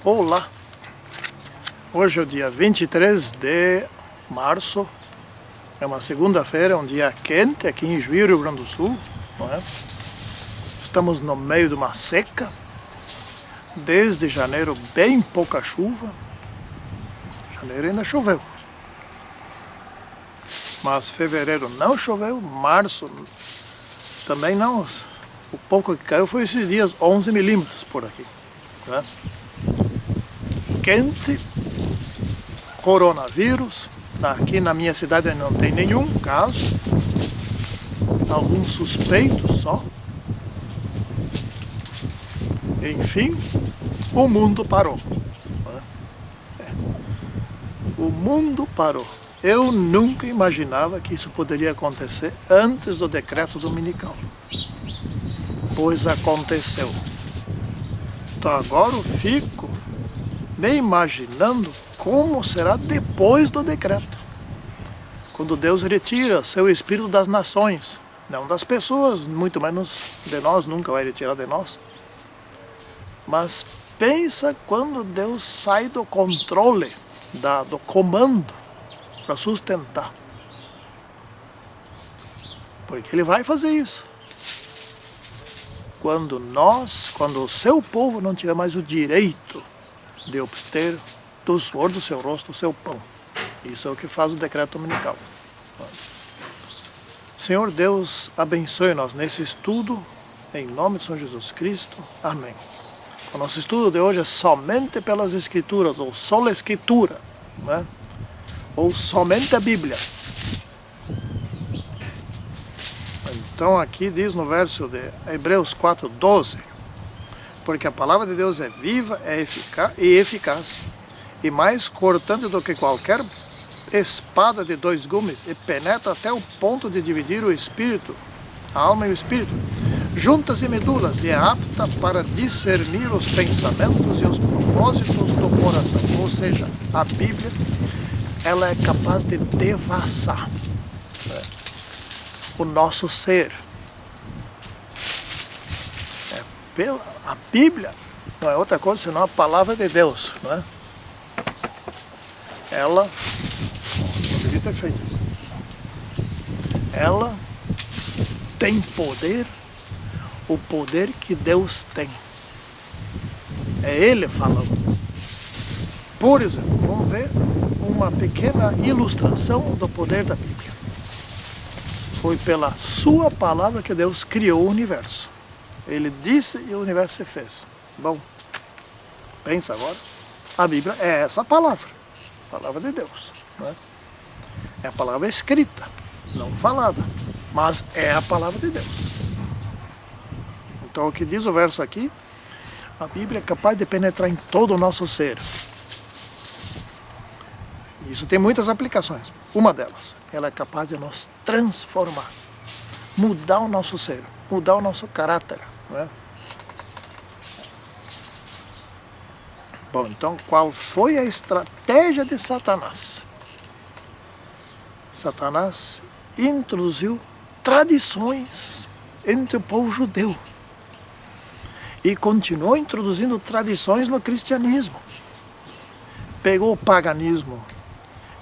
Olá! Hoje é o dia 23 de março, é uma segunda-feira, um dia quente aqui em Juí, Rio Grande do Sul, não é? Estamos no meio de uma seca, desde janeiro bem pouca chuva, janeiro ainda choveu, mas fevereiro não choveu, março também não, o pouco que caiu foi esses dias, 11 milímetros por aqui, né? Quente, coronavírus, aqui na minha cidade não tem nenhum caso, alguns suspeitos só. Enfim, o mundo parou. O mundo parou. Eu nunca imaginava que isso poderia acontecer antes do decreto dominical, pois aconteceu. Então agora eu fico me imaginando como será depois do decreto, quando Deus retira seu Espírito das nações, não das pessoas, muito menos de nós, nunca vai retirar de nós. Mas pensa quando Deus sai do controle, do comando, para sustentar. Porque Ele vai fazer isso. Quando o seu povo não tiver mais o direito de obter do suor do seu rosto o seu pão. Isso é o que faz o decreto dominical. Senhor Deus, abençoe-nos nesse estudo, em nome de São Jesus Cristo. Amém. O nosso estudo de hoje é somente pelas Escrituras, ou sola Escritura, né? Ou somente a Bíblia. Então aqui diz no verso de Hebreus 4:12, porque a palavra de Deus é viva, é eficaz, e mais cortante do que qualquer espada de dois gumes, e penetra até o ponto de dividir o espírito, a alma e o espírito, juntas e medulas, e é apta para discernir os pensamentos e os propósitos do coração. Ou seja, a Bíblia, ela é capaz de devassar, né, o nosso ser. A Bíblia não é outra coisa senão a palavra de Deus, né? Ela, não devia ter feito isso. Ela tem poder, o poder que Deus tem. É Ele falando. Por exemplo, vamos ver uma pequena ilustração do poder da Bíblia. Foi pela sua palavra que Deus criou o universo. Ele disse e o universo se fez. Bom, pensa agora. A Bíblia é essa palavra. A palavra de Deus, né? É a palavra escrita, não falada, mas é a palavra de Deus. Então o que diz o verso aqui, a Bíblia é capaz de penetrar em todo o nosso ser. Isso tem muitas aplicações. Uma delas, ela é capaz de nos transformar, mudar o nosso ser, mudar o nosso caráter, não é? Bom, então qual foi a estratégia de Satanás? Satanás introduziu tradições entre o povo judeu e continuou introduzindo tradições no cristianismo. Pegou o paganismo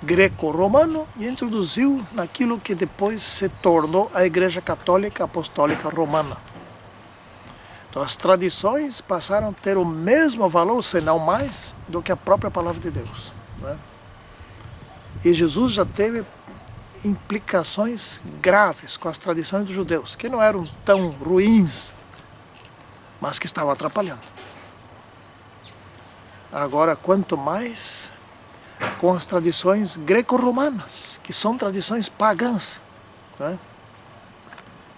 greco-romano e introduziu naquilo que depois se tornou a Igreja Católica Apostólica Romana. Então as tradições passaram a ter o mesmo valor, se não mais, do que a própria palavra de Deus, né? E Jesus já teve implicações graves com as tradições dos judeus, que não eram tão ruins, mas que estavam atrapalhando. Agora, quanto mais com as tradições greco-romanas, que são tradições pagãs, né?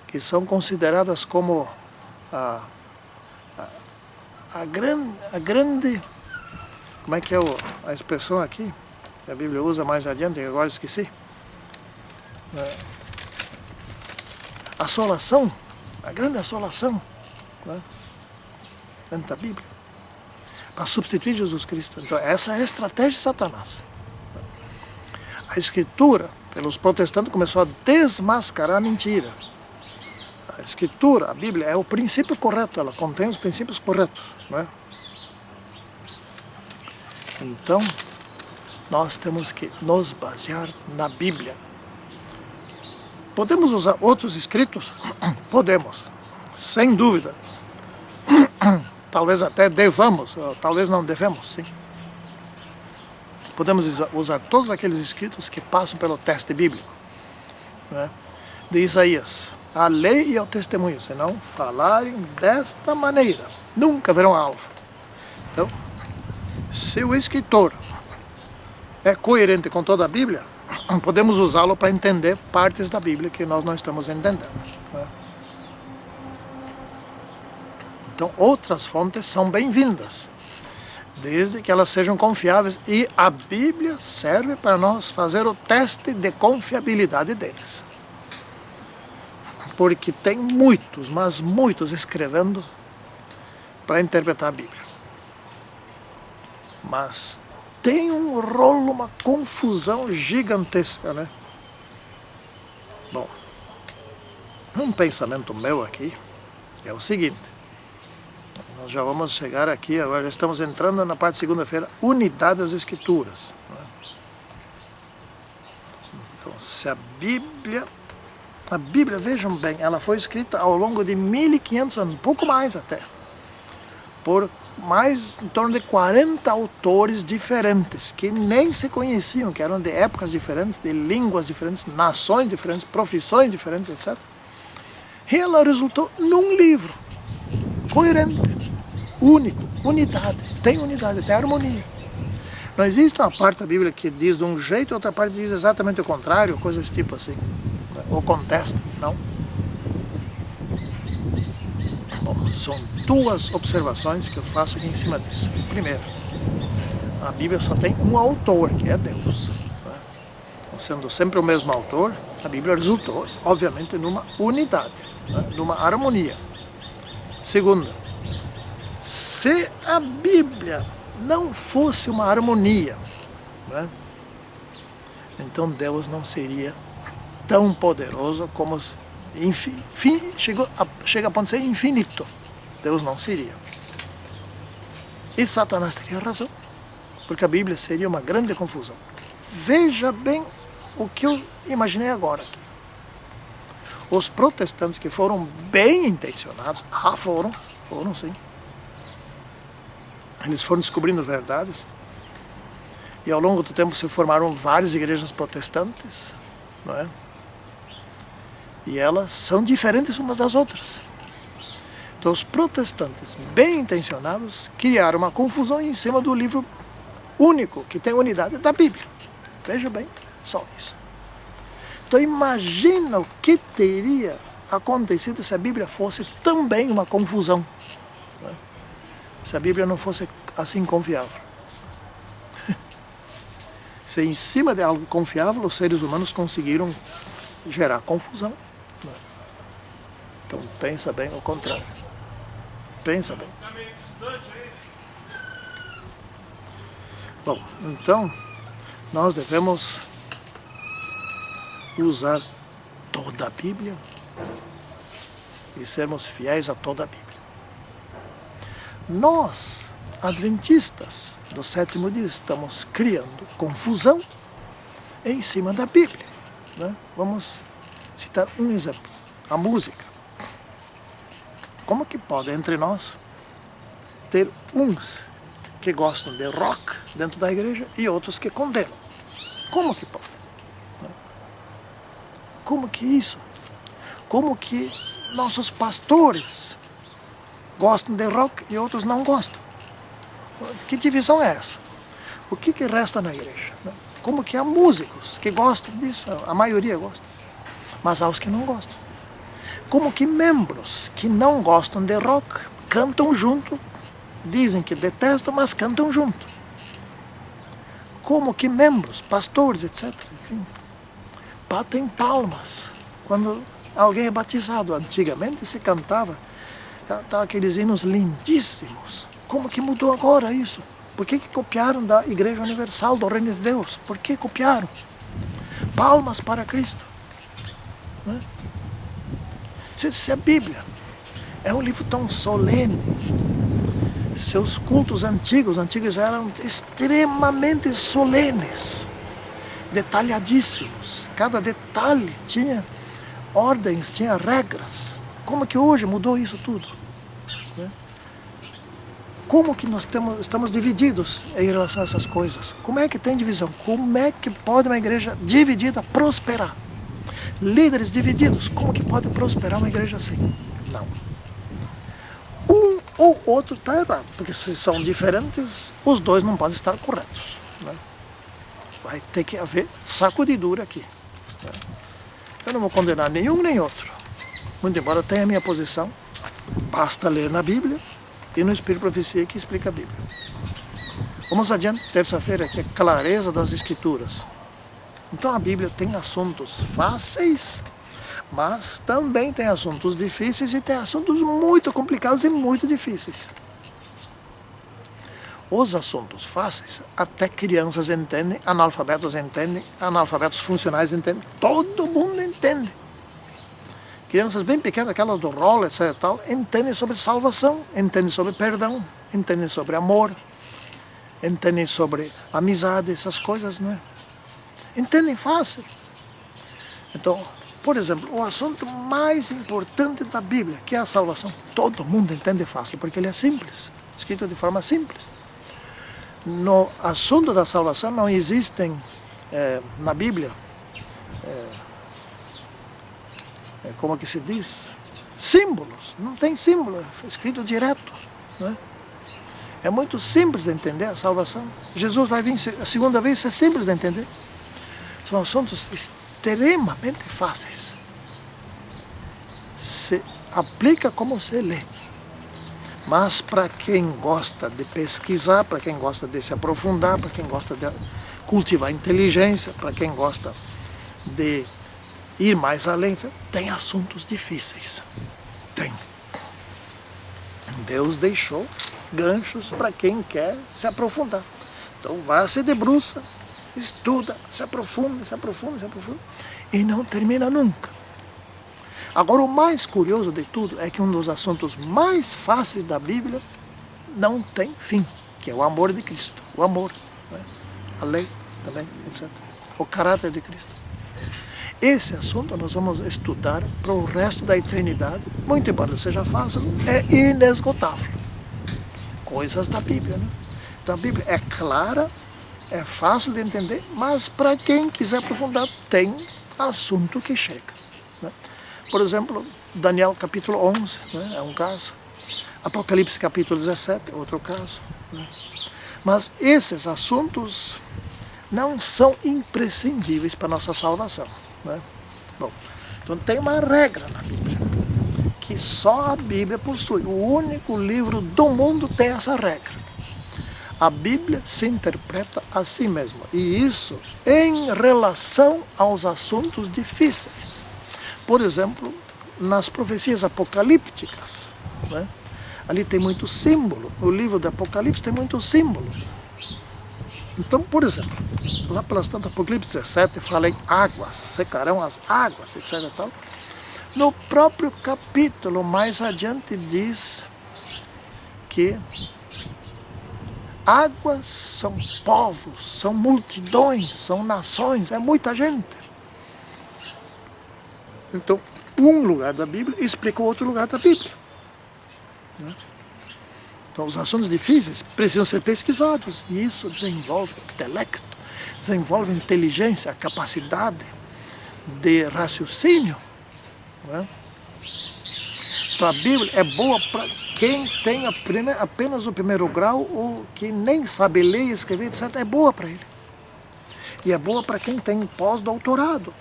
Que são consideradas como a grande, como é que é a expressão aqui, que a Bíblia usa mais adiante, que agora esqueci, assolação, a grande assolação, né, dentro da Bíblia, para substituir Jesus Cristo. Então essa é a estratégia de Satanás. A Escritura, pelos protestantes, começou a desmascarar a mentira. A Escritura, a Bíblia, é o princípio correto, ela contém os princípios corretos, né? Então, nós temos que nos basear na Bíblia. Podemos usar outros escritos? Podemos, sem dúvida. Talvez até devamos, talvez não devemos, sim. Podemos usar todos aqueles escritos que passam pelo teste bíblico, né? De Isaías: a lei e ao testemunho, se não falarem desta maneira, nunca verão alvo. Então, se o escritor é coerente com toda a Bíblia, podemos usá-lo para entender partes da Bíblia que nós não estamos entendendo, né? Então, outras fontes são bem-vindas, desde que elas sejam confiáveis, e a Bíblia serve para nós fazer o teste de confiabilidade deles. Porque tem muitos, mas muitos escrevendo para interpretar a Bíblia. Mas tem um rolo, uma confusão gigantesca, né? Bom, um pensamento meu aqui é o seguinte: nós já vamos chegar aqui, agora já estamos entrando na parte de segunda-feira, unidade das Escrituras, né? Então, se a Bíblia, vejam bem, ela foi escrita ao longo de 1500 anos, um pouco mais até, por mais em torno de 40 autores diferentes, que nem se conheciam, que eram de épocas diferentes, de línguas diferentes, nações diferentes, profissões diferentes, etc. E ela resultou num livro coerente, único, unidade, tem harmonia. Não existe uma parte da Bíblia que diz de um jeito e outra parte diz exatamente o contrário, coisas tipo assim, ou contesta, não. Bom, são duas observações que eu faço aqui em cima disso. Primeiro, a Bíblia só tem um autor, que é Deus, né? Sendo sempre o mesmo autor, a Bíblia resultou, obviamente, numa unidade, né? Numa harmonia. Segunda, se a Bíblia não fosse uma harmonia, né? Então Deus não seria tão poderoso como chega a ponto de ser infinito. Deus não seria. E Satanás teria razão, porque a Bíblia seria uma grande confusão. Veja bem o que eu imaginei agora aqui. Os protestantes que foram bem intencionados, foram sim. Eles foram descobrindo verdades, e ao longo do tempo se formaram várias igrejas protestantes, não é? E elas são diferentes umas das outras. Então os protestantes bem intencionados criaram uma confusão em cima do livro único, que tem unidade, da Bíblia. Veja bem, só isso. Então imagina o que teria acontecido se a Bíblia fosse também uma confusão, né? Se a Bíblia não fosse assim confiável. Se em cima de algo confiável os seres humanos conseguiram gerar confusão, né? Então pensa bem o contrário. Pensa bem. Bom, então nós devemos usar toda a Bíblia e sermos fiéis a toda a Bíblia. Nós, adventistas do sétimo dia, estamos criando confusão em cima da Bíblia, né? Vamos citar um exemplo: a música. Como que pode entre nós ter uns que gostam de rock dentro da igreja e outros que condenam? Como que pode? Como que isso? Como que nossos pastores gostam de rock e outros não gostam? Que divisão é essa? O que resta na igreja? Como que há músicos que gostam disso? A maioria gosta, mas há os que não gostam. Como que membros que não gostam de rock cantam junto, dizem que detestam, mas cantam junto? Como que membros, pastores, etc., enfim, batem palmas quando alguém é batizado? Antigamente se cantava aqueles hinos lindíssimos. Como que mudou agora isso? Por que copiaram da Igreja Universal do Reino de Deus? Por que copiaram? Palmas para Cristo, né? Se a Bíblia é um livro tão solene, seus cultos antigos eram extremamente solenes, detalhadíssimos. Cada detalhe tinha ordens, tinha regras. Como que hoje mudou isso tudo? Né? Como que nós estamos divididos em relação a essas coisas? Como é que tem divisão? Como é que pode uma igreja dividida prosperar? Líderes divididos, como que pode prosperar uma igreja assim? Não. Um ou outro está errado, porque se são diferentes, os dois não podem estar corretos. Né? Vai ter que haver sacudidura aqui. Né? Eu não vou condenar nenhum nem outro. Muito embora tenha a minha posição, basta ler na Bíblia e no Espírito de Profecia que explica a Bíblia. Vamos adiante, terça-feira, que é clareza das Escrituras. Então a Bíblia tem assuntos fáceis, mas também tem assuntos difíceis e tem assuntos muito complicados e muito difíceis. Os assuntos fáceis, até crianças entendem, analfabetos funcionais entendem, todo mundo entende. Crianças bem pequenas, aquelas do rolo, etc. Tal, entendem sobre salvação, entendem sobre perdão, entendem sobre amor, entendem sobre amizade, essas coisas, né? Entendem fácil. Então, por exemplo, o assunto mais importante da Bíblia, que é a salvação, todo mundo entende fácil, porque ele é simples, escrito de forma simples. No assunto da salvação não existem na Bíblia, como que se diz? Símbolos, não tem símbolo, é escrito direto. Né? É muito simples de entender a salvação. Jesus vai vir a segunda vez, é simples de entender. São assuntos extremamente fáceis. Se aplica como se lê. Mas para quem gosta de pesquisar, para quem gosta de se aprofundar, para quem gosta de cultivar inteligência, para quem gosta de ir mais além, tem assuntos difíceis. Tem. Deus deixou ganchos para quem quer se aprofundar. Então vá, se debruça, estuda, se aprofunda, e não termina nunca. Agora, o mais curioso de tudo é que um dos assuntos mais fáceis da Bíblia não tem fim, que é o amor de Cristo. O amor, né? A lei também, etc. O caráter de Cristo. Esse assunto nós vamos estudar para o resto da eternidade, muito embora seja fácil, é inesgotável. Coisas da Bíblia, né? Então a Bíblia é clara, é fácil de entender, mas para quem quiser aprofundar, tem assunto que chega. Né? Por exemplo, Daniel capítulo 11, né? É um caso. Apocalipse capítulo 17, outro caso. Né? Mas esses assuntos não são imprescindíveis para a nossa salvação. Né? Bom, então tem uma regra na Bíblia, que só a Bíblia possui. O único livro do mundo tem essa regra. A Bíblia se interpreta a si mesma, e isso em relação aos assuntos difíceis. Por exemplo, nas profecias apocalípticas, né? Ali tem muito símbolo, no livro do Apocalipse tem muito símbolo. Então, por exemplo, lá pelas tantas, Apocalipse 17, fala em águas, secarão as águas, etc. Tal. No próprio capítulo, mais adiante, diz que águas são povos, são multidões, são nações, é muita gente. Então, um lugar da Bíblia explica o outro lugar da Bíblia. Né? Então, os assuntos difíceis precisam ser pesquisados, e isso desenvolve intelecto, desenvolve inteligência, a capacidade de raciocínio. Né? Então, a Bíblia é boa para quem tem apenas o primeiro grau, ou que nem sabe ler e escrever, etc. É boa para ele. E é boa para quem tem pós-doutorado,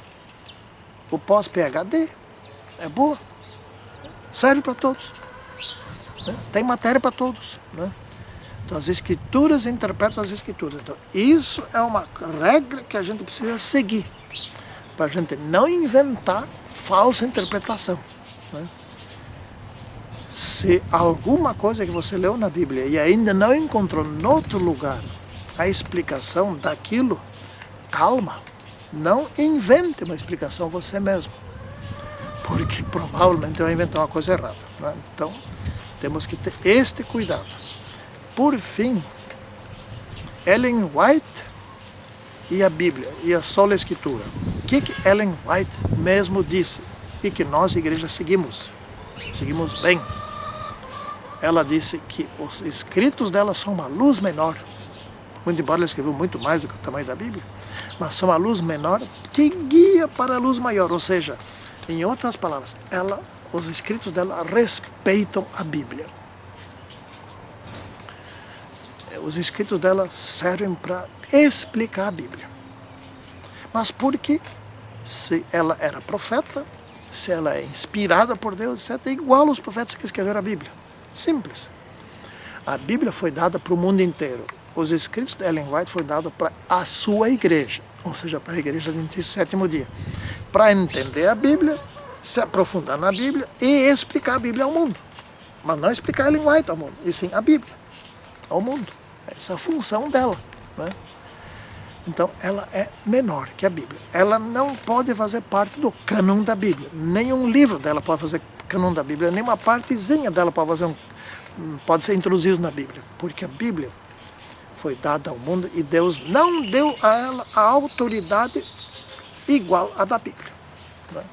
o pós-PhD. É boa. Serve para todos. Tem matéria para todos. Né? Então, as Escrituras interpretam as Escrituras. Então, isso é uma regra que a gente precisa seguir, para a gente não inventar falsa interpretação. Né? Se alguma coisa que você leu na Bíblia e ainda não encontrou em outro lugar a explicação daquilo, calma, não invente uma explicação você mesmo, porque provavelmente vai inventar uma coisa errada. Né? Então, temos que ter este cuidado. por fim, Ellen White e a Bíblia, e a sola Escritura. O que Ellen White mesmo disse, e que nós, igreja, seguimos bem. Ela disse que os escritos dela são uma luz menor, muito embora ela escreveu muito mais do que o tamanho da Bíblia, mas são uma luz menor que guia para a luz maior, ou seja, em outras palavras, os escritos dela respeitam a Bíblia. Os escritos dela servem para explicar a Bíblia. Mas porque se ela era profeta, se ela é inspirada por Deus, é igual aos profetas que escreveram a Bíblia. Simples. A Bíblia foi dada para o mundo inteiro. Os escritos de Ellen White foram dados para a sua igreja, ou seja, para a igreja do 27º dia, para entender a Bíblia, se aprofundar na Bíblia e explicar a Bíblia ao mundo. Mas não explicar Ellen White ao mundo, e sim a Bíblia ao mundo. Essa é a função dela, né? Então, ela é menor que a Bíblia. Ela não pode fazer parte do cânon da Bíblia. Nenhum livro dela pode fazer cânon da Bíblia. Nenhuma partezinha dela pode ser introduzida na Bíblia. Porque a Bíblia foi dada ao mundo e Deus não deu a ela a autoridade igual à da Bíblia, né?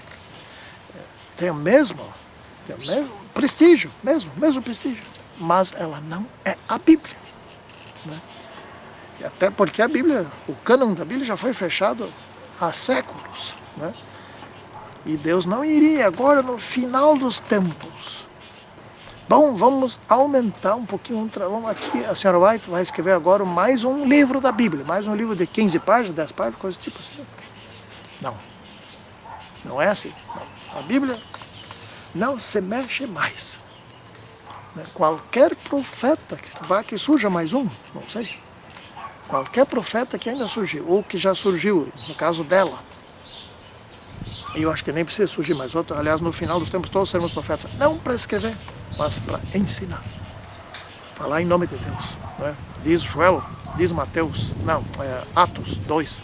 Tem o mesmo prestígio, mesmo prestígio. Mas ela não é a Bíblia, né? E até porque a Bíblia, o cânon da Bíblia já foi fechado há séculos, né? E Deus não iria agora no final dos tempos. Bom, vamos aumentar um pouquinho, vamos aqui, a senhora White vai escrever agora mais um livro da Bíblia, mais um livro de 15 páginas, 10 páginas, coisa tipo assim. Não é assim. Não. A Bíblia não se mexe mais, né? Qualquer profeta que surja mais um, não sei. Qualquer profeta que ainda surgiu, ou que já surgiu, no caso dela, e eu acho que nem precisa surgir mais outro, aliás, no final dos tempos todos seremos profetas, não para escrever, mas para ensinar. Falar em nome de Deus, né? Diz Joel, diz Mateus, Atos 2.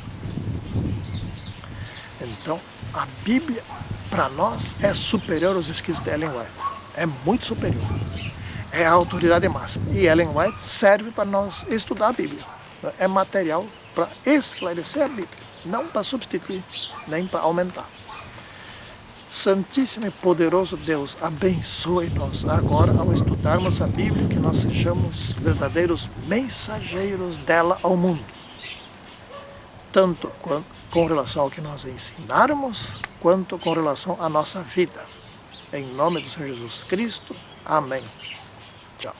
Então, a Bíblia, para nós, é superior aos escritos de Ellen White. É muito superior. É a autoridade máxima. E Ellen White serve para nós estudar a Bíblia. É material para esclarecer a Bíblia, não para substituir, nem para aumentar. Santíssimo e poderoso Deus, abençoe-nos agora ao estudarmos a Bíblia, que nós sejamos verdadeiros mensageiros dela ao mundo. Tanto com relação ao que nós ensinarmos, quanto com relação à nossa vida. Em nome do Senhor Jesus Cristo. Amém. Tchau.